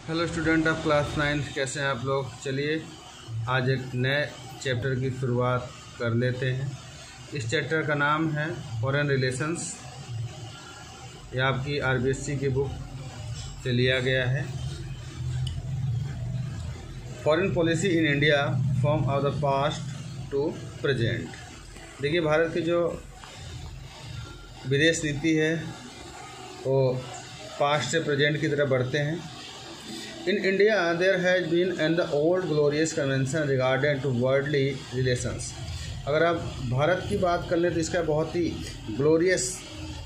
Hello student of class 9, कैसे हैं आप लोग। चलिए आज एक नए चैप्टर की शुरुआत कर लेते हैं। इस चैप्टर का नाम है फॉरेन रिलेशंस। यह आपकी आरबीएससी की बुक से लिया गया है। Foreign policy in India from of the past to present. देखिए, भारत की जो विदेश नीति है वो पास्ट से प्रेजेंट की तरफ बढ़ते हैं। In India, there has been and the old glorious convention regarding to worldly relations। अगर आप भारत की बात कर लें तो इसका बहुत ही ग्लोरियस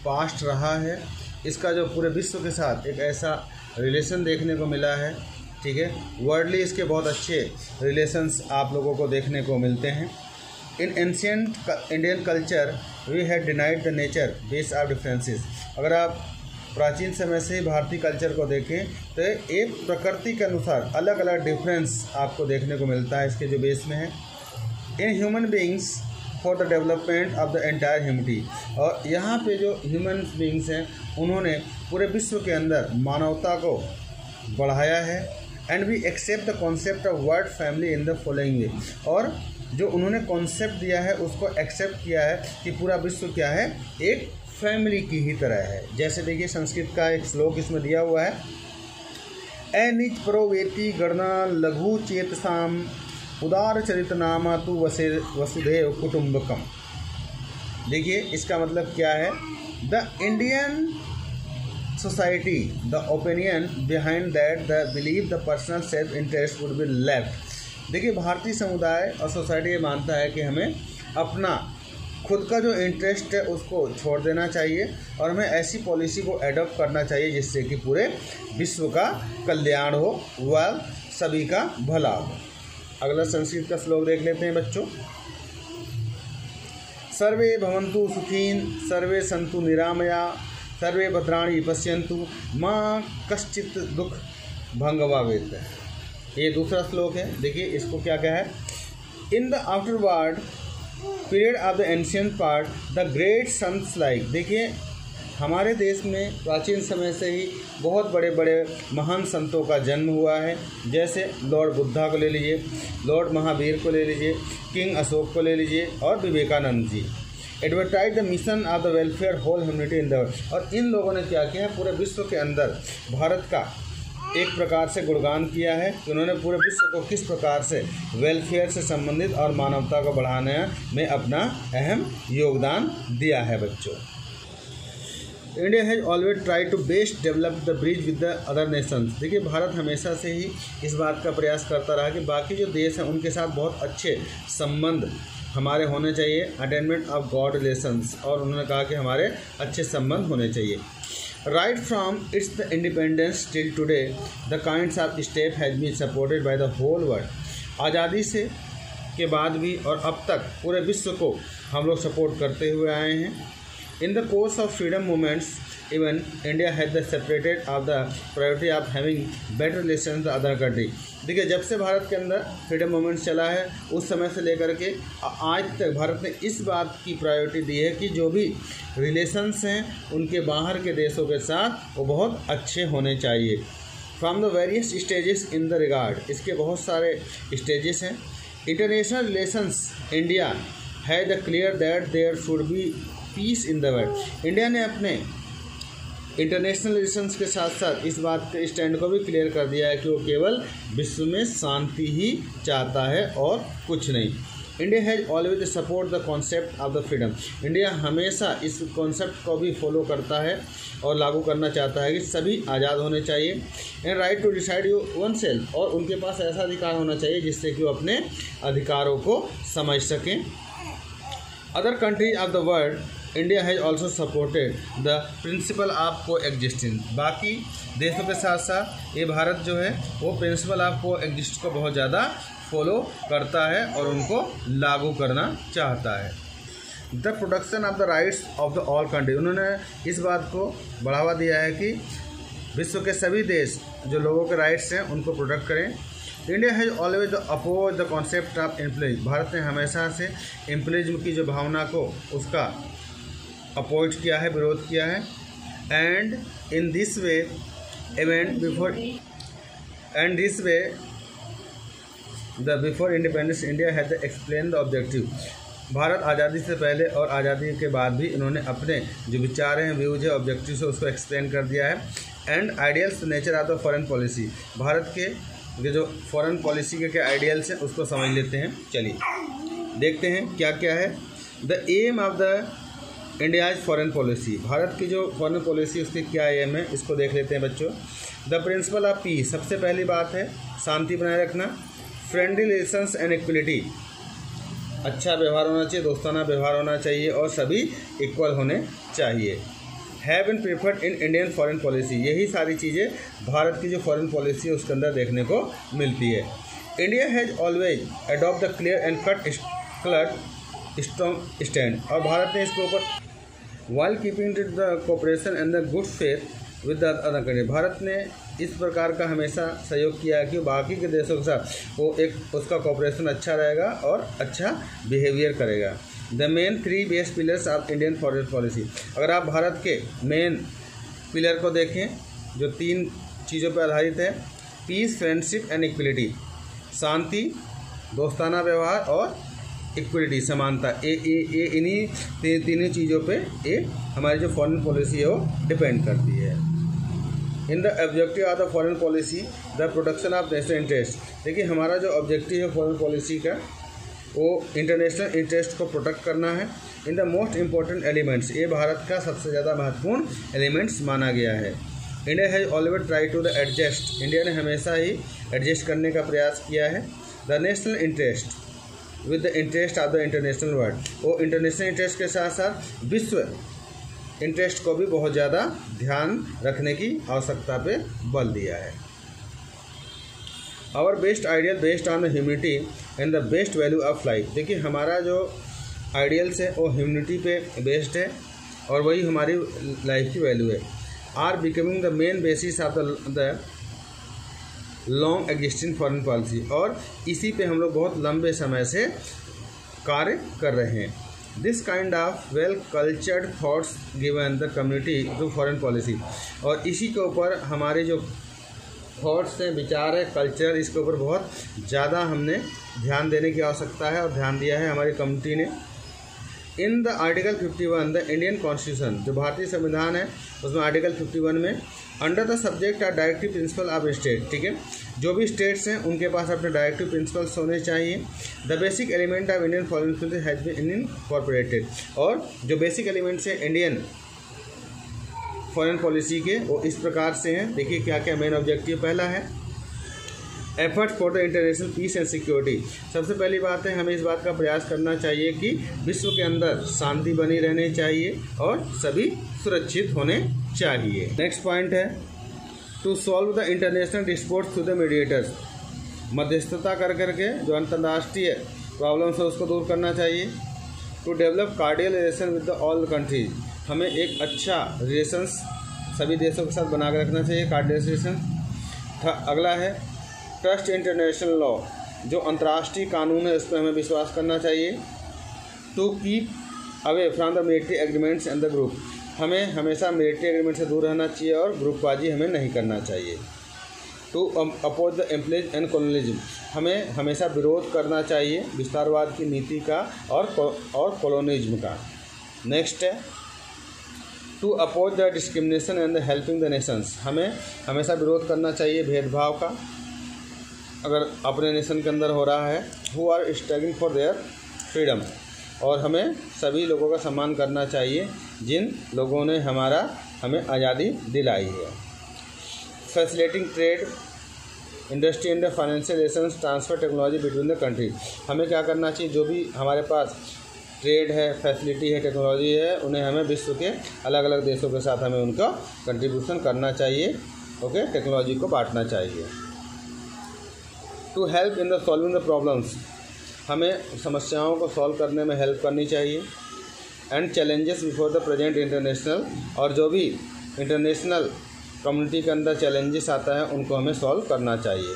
पास्ट रहा है। इसका जो पूरे विश्व के साथ एक ऐसा रिलेशन देखने को मिला है, ठीक है। वर्ल्डली इसके बहुत अच्छे रिलेशंस आप लोगों को देखने को मिलते हैं। In ancient Indian culture we had denied the nature base of differences. अगर आप प्राचीन समय से ही भारतीय कल्चर को देखें तो एक प्रकृति के अनुसार अलग अलग डिफरेंस आपको देखने को मिलता है इसके जो बेस में है। In human beings for the development of the entire humanity. और यहाँ पे जो ह्यूमन बीइंग्स हैं उन्होंने पूरे विश्व के अंदर मानवता को बढ़ाया है। And we accept the concept of word family in the following way. और जो उन्होंने कॉन्सेप्ट दिया है उसको एक्सेप्ट किया है कि पूरा विश्व क्या है, एक फैमिली की ही तरह है। जैसे देखिए, संस्कृत का एक श्लोक इसमें दिया हुआ है, निज प्रोवेति गणना लघु चेतसाम उदार चरित नामा तु वसुधैव कुटुंबकम। देखिए इसका मतलब क्या है। The Indian society the opinion behind that the believe the personal self interest would be left. देखिए, भारतीय समुदाय और सोसाइटी ये मानता है कि हमें अपना खुद का जो इंटरेस्ट है उसको छोड़ देना चाहिए और हमें ऐसी पॉलिसी को एडॉप्ट करना चाहिए जिससे कि पूरे विश्व का कल्याण हो व सभी का भला हो। अगला संस्कृत का श्लोक देख लेते हैं बच्चों। सर्वे भवन्तु सुखीन सर्वे सन्तु निरामया सर्वे भद्राणि पश्यन्तु माँ कश्चित् दुख भंगवावेत। ये दूसरा श्लोक है। देखिए इसको क्या है। In the afterward period of the ancient part the great saints like. देखिए, हमारे देश में प्राचीन समय से ही बहुत बड़े बड़े महान संतों का जन्म हुआ है। जैसे लॉर्ड बुद्धा को ले लीजिए, लॉर्ड महावीर को ले लीजिए, किंग अशोक को ले लीजिए और Vivekananda ji. Advertise the mission of the welfare whole humanity in the world. और इन लोगों ने क्या किया है, पूरे विश्व के अंदर भारत का एक प्रकार से गुणगान किया है कि उन्होंने पूरे विश्व को किस प्रकार से वेलफेयर से संबंधित और मानवता को बढ़ाने में अपना अहम योगदान दिया है बच्चों। India has always try to best develop the bridge with the other nations. देखिए, भारत हमेशा से ही इस बात का प्रयास करता रहा कि बाकी जो देश हैं उनके साथ बहुत अच्छे संबंध हमारे होने चाहिए, अटेनमेंट ऑफ गॉड रिलेशंस। और उन्होंने कहा कि हमारे अच्छे संबंध होने चाहिए। Right from its independence till today, the kinds of step has been supported by the whole world। आज़ादी से के बाद भी और अब तक पूरे विश्व को हम लोग सपोर्ट करते हुए आए हैं। In the course of freedom movements, even India had the separated of the priority of having better relations with the other country। देखिए, जब से भारत के अंदर फ्रीडम मूवमेंट चला है उस समय से लेकर के आज तक भारत ने इस बात की प्रायोरिटी दी है कि जो भी रिलेशंस हैं उनके बाहर के देशों के साथ वो बहुत अच्छे होने चाहिए। From the various stages in the regard. इसके बहुत सारे स्टेजेस हैं। इंटरनेशनल रिलेशंस इंडिया है the clear that there should be peace in the world. India ने अपने इंटरनेशनल रिलेशंस के साथ साथ इस बात के स्टैंड को भी क्लियर कर दिया है कि वो केवल विश्व में शांति ही चाहता है और कुछ नहीं। India has always support the concept of the freedom. India हमेशा इस कॉन्सेप्ट को भी फॉलो करता है और लागू करना चाहता है कि सभी आज़ाद होने चाहिए। And right to decide oneself. और उनके पास ऐसा अधिकार होना चाहिए जिससे कि वो अपने अधिकारों को समझ सकें। Other countries of the world India has also supported the principle of को एग्जिस्टेंस। बाकी देशों के साथ साथ ये भारत जो है वो प्रिंसिपल ऑफ को एग्जिस्ट को बहुत ज़्यादा फॉलो करता है और उनको लागू करना चाहता है। The protection of the rights of the all country. उन्होंने इस बात को बढ़ावा दिया है कि विश्व के सभी देश जो लोगों के राइट्स हैं उनको प्रोटेक्ट करें। India has always oppose the concept of employees. Bharat ने हमेशा से इम्प्लॉइज की जो भावना को उसका अपोज किया है, विरोध किया है। And in this way event before and this way the before independence India had explain the objective. Bharat आज़ादी से पहले और आज़ादी के बाद भी इन्होंने अपने जो विचार हैं, व्यूज है, ऑब्जेक्टिव से उसको एक्सप्लेन कर दिया है। And ideals nature of the foreign policy, Bharat के जो फॉरेन पॉलिसी के क्या आइडियल्स हैं उसको समझ लेते हैं। चलिए देखते हैं क्या क्या है। The aim of the India's foreign policy, Bharat की जो फॉरेन पॉलिसी उसकी क्या एम है इसको देख लेते हैं बच्चों। द प्रिंसिपल ऑफ पीस, सबसे पहली बात है शांति बनाए रखना। फ्रेंडली रिलेशंस एंड इक्वलिटी, अच्छा व्यवहार होना चाहिए, दोस्ताना व्यवहार होना चाहिए और सभी इक्वल होने चाहिए। Have been preferred in Indian foreign policy, यही सारी चीज़ें भारत की जो फॉरेन पॉलिसी है उसके अंदर देखने को मिलती है। India has always adopt the clear and cut strong stand, और भारत ने इसके ऊपर while keeping the cooperation and the good faith with the other country, Bharat ने इस प्रकार का हमेशा सहयोग किया है कि बाकी के देशों के साथ वो एक उसका कोऑपरेशन अच्छा रहेगा और अच्छा बिहेवियर करेगा। The main 3 base pillars of Indian foreign policy, अगर आप भारत के मेन पिलर को देखें जो 3 चीज़ों पर आधारित है, पीस, फ्रेंडशिप एंड इक्वलिटी, शांति, दोस्ताना व्यवहार और इक्वलिटी, समानता, इन्हीं तीनों चीज़ों पे ये हमारी जो फॉरेन पॉलिसी है वो डिपेंड करती है। In the objective of the foreign policy the protection of national interest, देखिए हमारा जो ऑब्जेक्टिव है फॉरेन पॉलिसी का वो इंटरनेशनल इंटरेस्ट को प्रोटेक्ट करना है। In the most important elements, ये भारत का सबसे ज़्यादा महत्वपूर्ण एलिमेंट्स माना गया है। India has always try to the adjust, India ने हमेशा ही एडजस्ट करने का प्रयास किया है। The national interest with the interest of the international world, वो इंटरनेशनल इंटरेस्ट के साथ साथ विश्व इंटरेस्ट को भी बहुत ज़्यादा ध्यान रखने की आवश्यकता पे बल दिया है। Our best ideal based on the humanity and the best value of life, देखिए हमारा जो आइडियल्स है वो ह्यूमनिटी पे बेस्ड है और वही हमारी लाइफ की वैल्यू है। Are becoming the main basis of the long existing foreign policy, और इसी पे हम लोग बहुत लंबे समय से कार्य कर रहे हैं। This kind of well cultured thoughts given the community to foreign policy, और इसी के ऊपर हमारे जो थॉट्स हैं, विचार है, कल्चर, इसके ऊपर बहुत ज़्यादा हमने ध्यान देने की आवश्यकता है और ध्यान दिया है हमारी कम्युनिटी ने। In the article 51 the Indian constitution, जो भारतीय संविधान है उसमें आर्टिकल 51 में under the subject of directive principle of state, ठीक है, जो भी स्टेट्स हैं उनके पास अपने डायरेक्टिव प्रिंसिपल्स होने चाहिए। The basic element of Indian foreign policy has been incorporated, और जो बेसिक एलिमेंट्स हैं इंडियन फॉरेन पॉलिसी के वो इस प्रकार से हैं। देखिए क्या क्या मेन ऑब्जेक्टिव, पहला है effort for the international peace and security, सबसे पहली बात है हमें इस बात का प्रयास करना चाहिए कि विश्व के अंदर शांति बनी रहनी चाहिए और सभी सुरक्षित होने चाहिए। नेक्स्ट पॉइंट है to solve the international disputes through the mediators, मध्यस्थता कर करके जो अंतर्राष्ट्रीय प्रॉब्लम्स है उसको दूर करना चाहिए। To develop cordial relation with the all countries, हमें एक अच्छा रिलेशंस सभी देशों के साथ बना कर रखना चाहिए, कार्डियल रिलेशन। अगला है ट्रस्ट इंटरनेशनल लॉ, जो अंतर्राष्ट्रीय कानून है उस पर हमें विश्वास करना चाहिए। To keep away from the military agreements and the group, हमें हमेशा मिलिट्री एग्रीमेंट से दूर रहना चाहिए और ग्रुपबाजी हमें नहीं करना चाहिए। टू अपोज द एम्प्लेज एंड कॉलोनिज्म, हमें हमेशा विरोध करना चाहिए विस्तारवाद की नीति का और कॉलोनिज्म का। नेक्स्ट है to oppose the discrimination and the helping the nations, हमें हमेशा विरोध करना चाहिए भेदभाव का अगर अपने नेशन के अंदर हो रहा है। Who are struggling for their freedom, और हमें सभी लोगों का सम्मान करना चाहिए जिन लोगों ने हमें आज़ादी दिलाई है। Facilitating trade industry and financial relations transfer technology between the country, हमें क्या करना चाहिए, जो भी हमारे पास ट्रेड है, फैसिलिटी है, टेक्नोलॉजी है, उन्हें हमें विश्व के अलग अलग देशों के साथ हमें उनका कंट्रीब्यूशन करना चाहिए। ओके, टेक्नोलॉजी को बांटना चाहिए। To help in the solving the problems, हमें समस्याओं को सॉल्व करने में हेल्प करनी चाहिए। And challenges before the present international, और जो भी इंटरनेशनल कम्युनिटी के अंदर चैलेंजेस आता है उनको हमें सॉल्व करना चाहिए।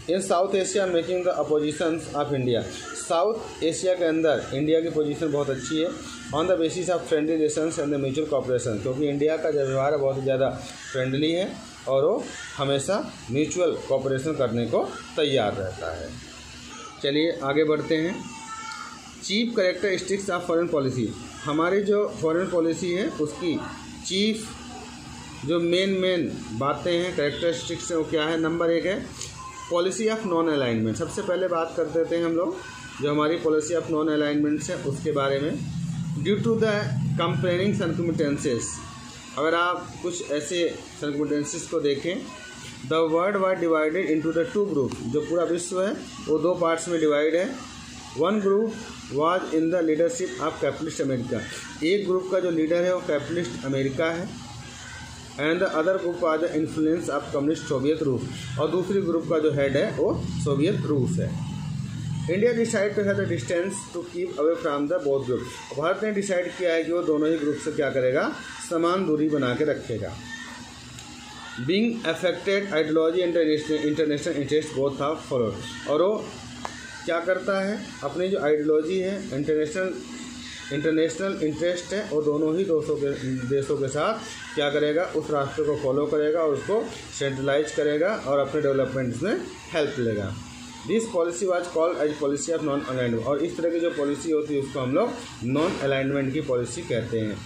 In South Asia making the opposition of India, South Asia के अंदर इंडिया की पोजीशन बहुत अच्छी है। On the basis of friendly relations and the mutual cooperation, क्योंकि इंडिया का जो व्यवहार है बहुत ज़्यादा फ्रेंडली है और वो हमेशा म्यूचुअल कोऑपरेशन करने को तैयार रहता है। चलिए आगे बढ़ते हैं। Chief characteristics of foreign policy, हमारी जो फॉरेन पॉलिसी है उसकी चीफ जो मेन बातें हैं, कैरेक्टरिस्टिक्स वो क्या है। नंबर 1 है पॉलिसी ऑफ नॉन अलाइनमेंट। सबसे पहले बात कर देते हैं हम लोग जो हमारी पॉलिसी ऑफ नॉन अलाइनमेंट्स है उसके बारे में। Due to the comparing circumstances, अगर आप कुछ ऐसे सर्कमस्टेंसेस को देखें, the world was divided into the 2 group, जो पूरा विश्व है वो 2 पार्ट्स में डिवाइड है। 1 group was in the leadership of capitalist America, एक ग्रुप का जो लीडर है वो कैपिटलिस्ट अमेरिका है। And the other group was the influence of communist Soviet रूस, और दूसरी ग्रुप का जो हेड है वो सोवियत रूस है। India decide to have the distance to keep away from the both group, Bharat ने डिसाइड किया है कि वो दोनों ही ग्रुप से क्या करेगा, समान दूरी बना के रखेगा। Being affected ideology international interest both are followed, और वो क्या करता है, अपनी जो आइडियोलॉजी है इंटरनेशनल इंटरेस्ट है वो दोनों ही देशों के साथ क्या करेगा, उस रास्ते को फॉलो करेगा और उसको सेंट्रलाइज करेगा और अपने डेवलपमेंट्स में हेल्प लेगा। This policy was called as policy of non alignment, और इस तरह की जो पॉलिसी होती है उसको हम लोग नॉन अलाइनमेंट की पॉलिसी कहते हैं।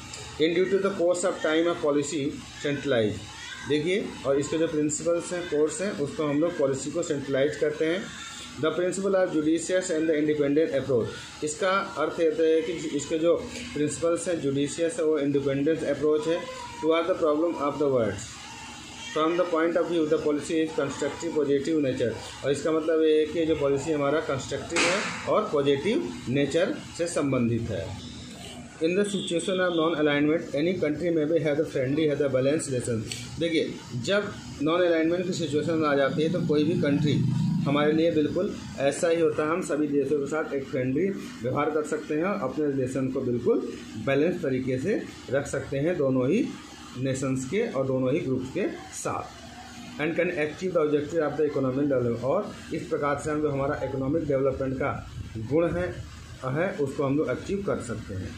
In due to the course of time of policy centralise, देखिए, और इसके जो प्रिंसिपल्स हैं, कोर्स हैं, उसको हम लोग पॉलिसी को सेंट्रलाइज करते हैं। The principle of judicious and the independent approach, इसका अर्थ होता है कि इसके जो प्रिंसिपल्स हैं, जुडिशियस है वो इंडिपेंडेंट अप्रोच है toward the problem of the world from the point of view the policy is constructive positive nature, और इसका मतलब ये है कि जो पॉलिसी हमारा कंस्ट्रक्टिव है और पॉजिटिव नेचर से संबंधित है। In the situation of non alignment any country में भी have the friendly have the balance relation, देखिए जब नॉन अलाइनमेंट की सिचुएशन आ जाती है तो कोई भी कंट्री हमारे लिए बिल्कुल ऐसा ही होता है, हम सभी देशों के साथ एक फ्रेंडली व्यवहार कर सकते हैं और अपने रिलेशन को बिल्कुल बैलेंस तरीके से रख सकते हैं दोनों ही नेशंस के और दोनों ही ग्रुप्स के साथ। And can achieve the objective of the economic development, और इस प्रकार से हम जो हमारा इकोनॉमिक डेवलपमेंट का गुण है उसको हम लोग अचीव कर सकते हैं।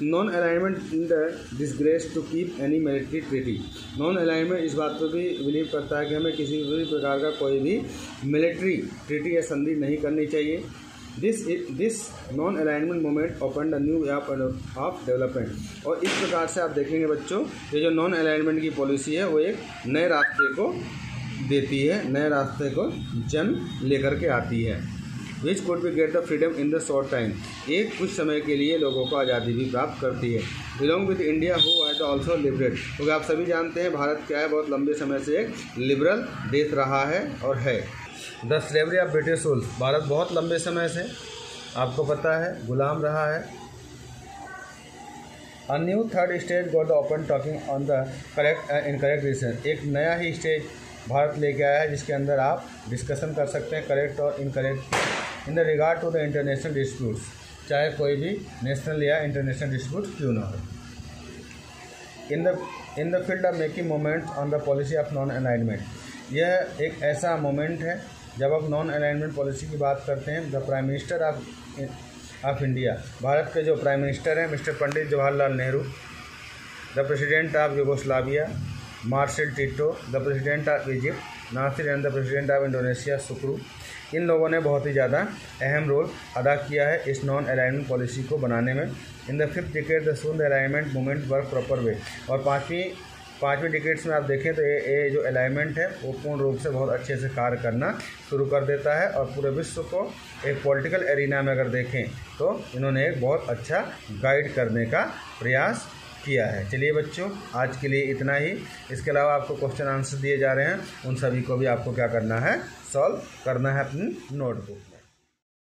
Non alignment in the disgrace to keep any military treaty, non alignment इस बात पर भी बिलीव करता है कि हमें किसी भी प्रकार का कोई भी मिलिट्री ट्रीटी या संधि नहीं करनी चाहिए। This non alignment movement open the new way of development, और इस प्रकार से आप देखेंगे बच्चों, ये जो नॉन अलाइनमेंट की पॉलिसी है वो एक नए रास्ते को देती है, नए रास्ते को जन्म लेकर के आती है। Which could be get the freedom in the short time, एक कुछ समय के लिए लोगों को आज़ादी भी प्राप्त करती है। Belong with India who has also liberate, क्योंकि आप सभी जानते हैं भारत क्या है, बहुत लंबे समय से एक लिबरल देश रहा है और है। The slavery of British rule, Bharat बहुत लंबे समय से आपको पता है गुलाम रहा है। A new third stage got the open talking on the correct and incorrect reason, एक नया ही स्टेज भारत लेके आया है जिसके अंदर आप डिस्कशन कर सकते हैं करेक्ट और incorrect in the regard to the international disputes, चाहे कोई भी नेशनल या इंटरनेशनल डिस्प्यूट क्यों ना हो। In the field of making moment on the policy of non alignment, यह एक ऐसा मोमेंट है जब आप नॉन अलाइनमेंट पॉलिसी की बात करते हैं। The prime minister of India, Bharat के जो प्राइम मिनिस्टर हैं mister Pandit Jawaharlal Nehru, the president of Yugoslavia Marshal Tito, the president of Egypt Nasser and the president of Indonesia Sukarno, इन लोगों ने बहुत ही ज़्यादा अहम रोल अदा किया है इस नॉन अलाइनमेंट पॉलिसी को बनाने में। In the 5th decade the soon the alignment movement work proper way, और पाँचवीं डिकेड्स में आप देखें तो ये जो अलाइनमेंट है वो पूर्ण रूप से बहुत अच्छे से कार्य करना शुरू कर देता है, और पूरे विश्व को एक पॉलिटिकल एरिना में अगर देखें तो इन्होंने एक बहुत अच्छा गाइड करने का प्रयास किया है। चलिए बच्चों, आज के लिए इतना ही। इसके अलावा आपको क्वेश्चन आंसर दिए जा रहे हैं, उन सभी को भी आपको क्या करना है, सॉल्व करना है अपनी नोटबुक।